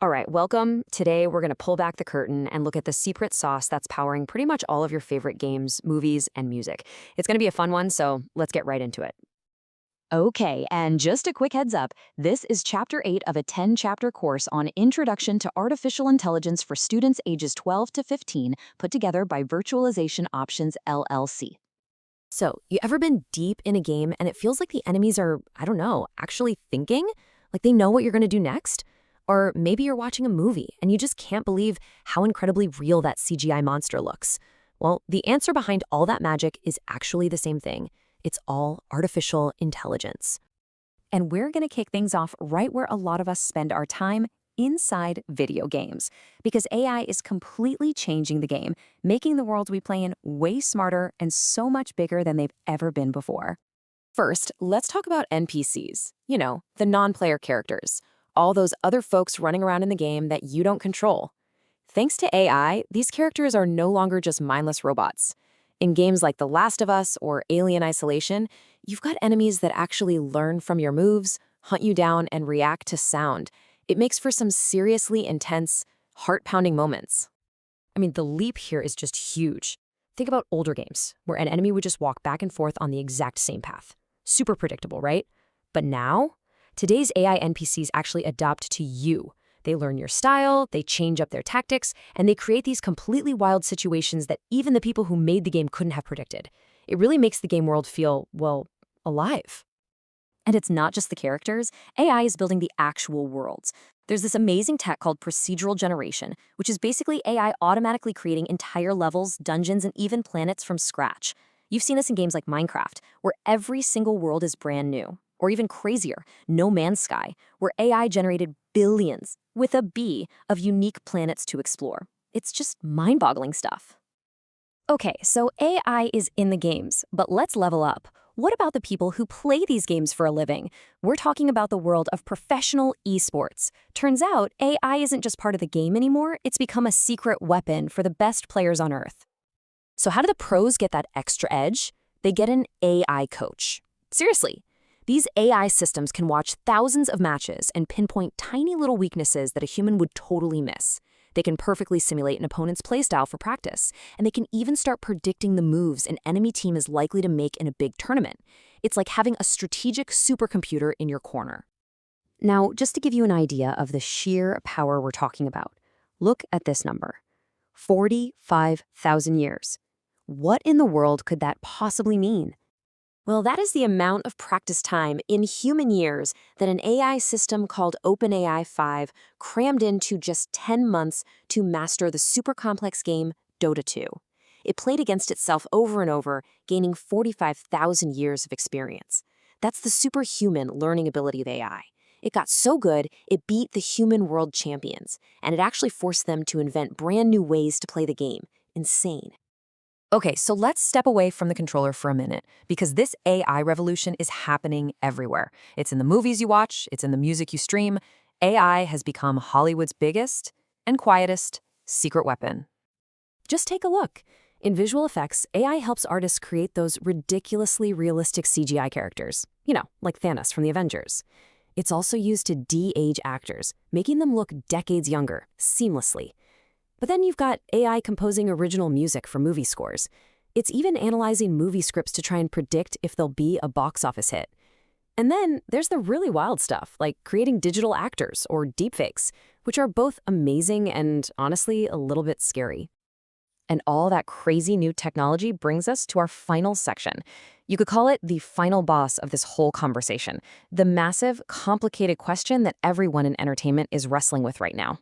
All right, welcome. Today, we're going to pull back the curtain and look at the secret sauce that's powering pretty much all of your favorite games, movies, and music. It's going to be a fun one, so let's get right into it. Okay, and just a quick heads up, this is Chapter 8 of a 10-chapter course on Introduction to Artificial Intelligence for students ages 12 to 15, put together by Virtualization Options LLC. So, you ever been deep in a game and it feels like the enemies are, I don't know, actually thinking? Like they know what you're going to do next? Or maybe you're watching a movie and you just can't believe how incredibly real that CGI monster looks. Well, the answer behind all that magic is actually the same thing. It's all artificial intelligence. And we're going to kick things off right where a lot of us spend our time, inside video games. Because AI is completely changing the game, making the worlds we play in way smarter and so much bigger than they've ever been before. First, let's talk about NPCs. You know, the non-player characters. All those other folks running around in the game that you don't control. Thanks to AI, these characters are no longer just mindless robots. In games like The Last of Us or Alien Isolation, you've got enemies that actually learn from your moves, hunt you down, and react to sound. It makes for some seriously intense, heart-pounding moments. I mean, the leap here is just huge. Think about older games, where an enemy would just walk back and forth on the exact same path. Super predictable, right? But now, today's AI NPCs actually adapt to you. They learn your style, they change up their tactics, and they create these completely wild situations that even the people who made the game couldn't have predicted. It really makes the game world feel, well, alive. And it's not just the characters. AI is building the actual worlds. There's this amazing tech called procedural generation, which is basically AI automatically creating entire levels, dungeons, and even planets from scratch. You've seen this in games like Minecraft, where every single world is brand new. Or even crazier, No Man's Sky, where AI generated billions, with a B, of unique planets to explore. It's just mind-boggling stuff. Okay, so AI is in the games, but let's level up. What about the people who play these games for a living? We're talking about the world of professional esports. Turns out, AI isn't just part of the game anymore, it's become a secret weapon for the best players on Earth. So how do the pros get that extra edge? They get an AI coach. Seriously. These AI systems can watch thousands of matches and pinpoint tiny little weaknesses that a human would totally miss. They can perfectly simulate an opponent's playstyle for practice, and they can even start predicting the moves an enemy team is likely to make in a big tournament. It's like having a strategic supercomputer in your corner. Now, just to give you an idea of the sheer power we're talking about, look at this number. 45,000 years. What in the world could that possibly mean? Well, that is the amount of practice time in human years that an AI system called OpenAI 5 crammed into just 10 months to master the super complex game Dota 2. It played against itself over and over, gaining 45,000 years of experience. That's the superhuman learning ability of AI. It got so good, it beat the human world champions, and it actually forced them to invent brand new ways to play the game. Insane. Okay, so let's step away from the controller for a minute, because this AI revolution is happening everywhere. It's in the movies you watch, it's in the music you stream. AI has become Hollywood's biggest and quietest secret weapon. Just take a look. In visual effects, AI helps artists create those ridiculously realistic CGI characters, you know, like Thanos from the Avengers. It's also used to de-age actors, making them look decades younger, seamlessly. But then you've got AI composing original music for movie scores. It's even analyzing movie scripts to try and predict if they'll be a box office hit. And then there's the really wild stuff, like creating digital actors or deepfakes, which are both amazing and honestly a little bit scary. And all that crazy new technology brings us to our final section. You could call it the final boss of this whole conversation, the massive, complicated question that everyone in entertainment is wrestling with right now.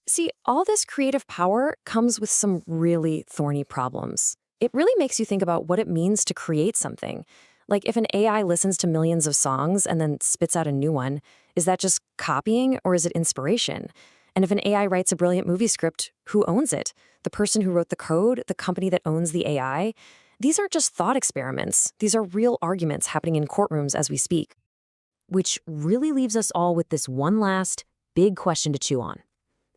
See, all this creative power comes with some really thorny problems. It really makes you think about what it means to create something. Like if an AI listens to millions of songs and then spits out a new one, is that just copying or is it inspiration? And if an AI writes a brilliant movie script, who owns it? The person who wrote the code, the company that owns the AI? These aren't just thought experiments. These are real arguments happening in courtrooms as we speak. Which really leaves us all with this one last, big question to chew on.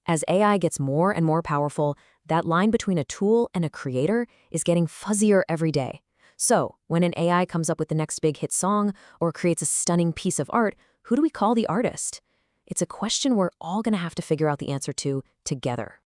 As AI gets more and more powerful, that line between a tool and a creator is getting fuzzier every day. So, when an AI comes up with the next big hit song or creates a stunning piece of art, who do we call the artist? It's a question we're all going to have to figure out the answer to together.